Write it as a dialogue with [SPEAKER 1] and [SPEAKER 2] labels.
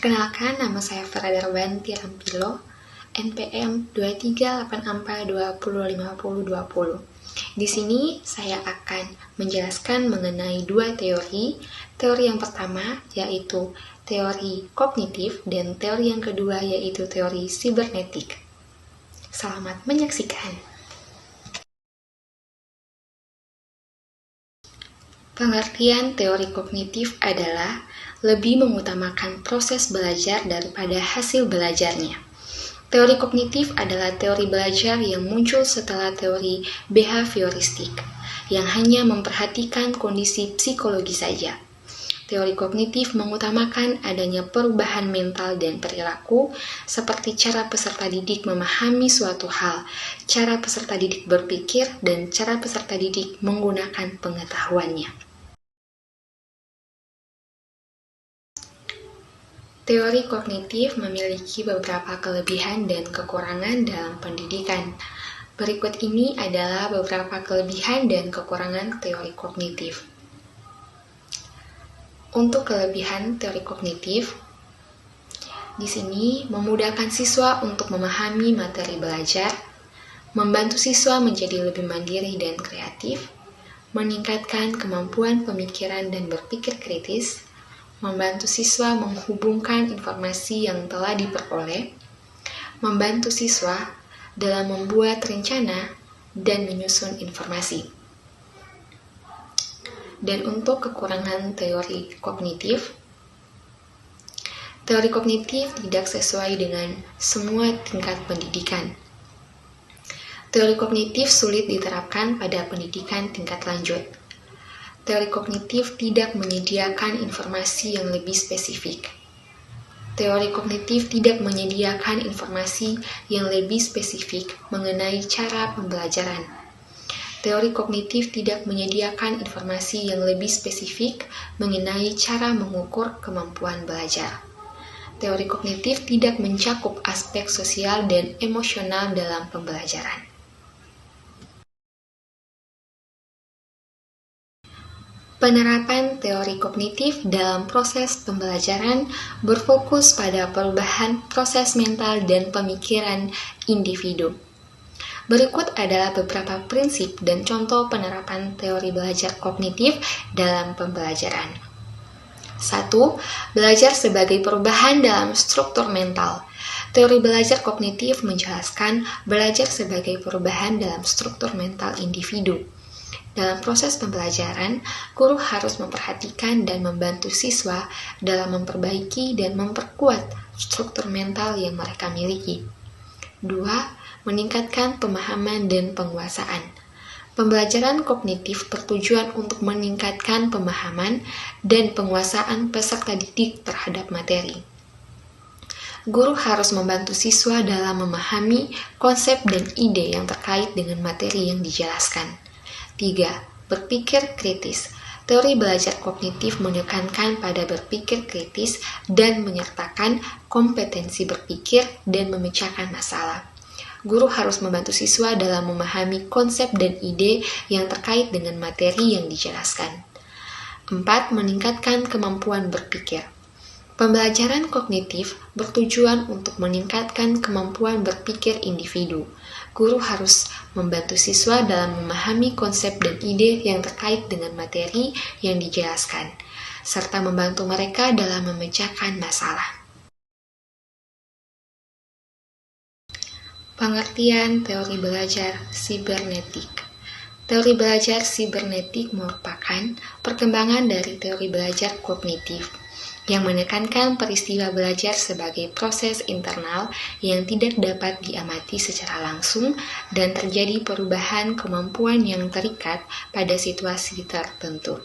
[SPEAKER 1] Perkenalkan, nama saya Farada Robanti Rampilo, NPM 23842505020. Di sini saya akan menjelaskan mengenai dua teori. Teori yang pertama yaitu teori kognitif dan teori yang kedua yaitu teori sibernetik. Selamat menyaksikan. Pengertian teori kognitif adalah lebih mengutamakan proses belajar daripada hasil belajarnya. Teori kognitif adalah teori belajar yang muncul setelah teori behavioristik, yang hanya memperhatikan kondisi psikologi saja. Teori kognitif mengutamakan adanya perubahan mental dan perilaku, seperti cara peserta didik memahami suatu hal, cara peserta didik berpikir, dan cara peserta didik menggunakan pengetahuannya. Teori kognitif memiliki beberapa kelebihan dan kekurangan dalam pendidikan. Berikut ini adalah beberapa kelebihan dan kekurangan teori kognitif. Untuk kelebihan teori kognitif, di sini memudahkan siswa untuk memahami materi belajar, membantu siswa menjadi lebih mandiri dan kreatif, meningkatkan kemampuan pemikiran dan berpikir kritis, membantu siswa menghubungkan informasi yang telah diperoleh, membantu siswa dalam membuat rencana dan menyusun informasi. Dan untuk kekurangan teori kognitif tidak sesuai dengan semua tingkat pendidikan. Teori kognitif sulit diterapkan pada pendidikan tingkat lanjut. Teori kognitif tidak menyediakan informasi yang lebih spesifik. Teori kognitif tidak menyediakan informasi yang lebih spesifik mengenai cara pembelajaran. Teori kognitif tidak menyediakan informasi yang lebih spesifik mengenai cara mengukur kemampuan belajar. Teori kognitif tidak mencakup aspek sosial dan emosional dalam pembelajaran. Penerapan teori kognitif dalam proses pembelajaran berfokus pada perubahan proses mental dan pemikiran individu. Berikut adalah beberapa prinsip dan contoh penerapan teori belajar kognitif dalam pembelajaran. 1. Belajar sebagai perubahan dalam struktur mental. Teori belajar kognitif menjelaskan belajar sebagai perubahan dalam struktur mental individu. Dalam proses pembelajaran, guru harus memperhatikan dan membantu siswa dalam memperbaiki dan memperkuat struktur mental yang mereka miliki. 2. Meningkatkan pemahaman dan penguasaan. Pembelajaran kognitif bertujuan untuk meningkatkan pemahaman dan penguasaan peserta didik terhadap materi. Guru harus membantu siswa dalam memahami konsep dan ide yang terkait dengan materi yang dijelaskan. 3. Berpikir kritis. Teori belajar kognitif menekankan pada berpikir kritis dan menyertakan kompetensi berpikir dan memecahkan masalah. Guru harus membantu siswa dalam memahami konsep dan ide yang terkait dengan materi yang dijelaskan. 4. Meningkatkan kemampuan berpikir. Pembelajaran kognitif bertujuan untuk meningkatkan kemampuan berpikir individu. Guru harus membantu siswa dalam memahami konsep dan ide yang terkait dengan materi yang dijelaskan, serta membantu mereka dalam memecahkan masalah. Pengertian teori belajar sibernetik. Teori belajar sibernetik merupakan perkembangan dari teori belajar kognitif yang menekankan peristiwa belajar sebagai proses internal yang tidak dapat diamati secara langsung dan terjadi perubahan kemampuan yang terikat pada situasi tertentu.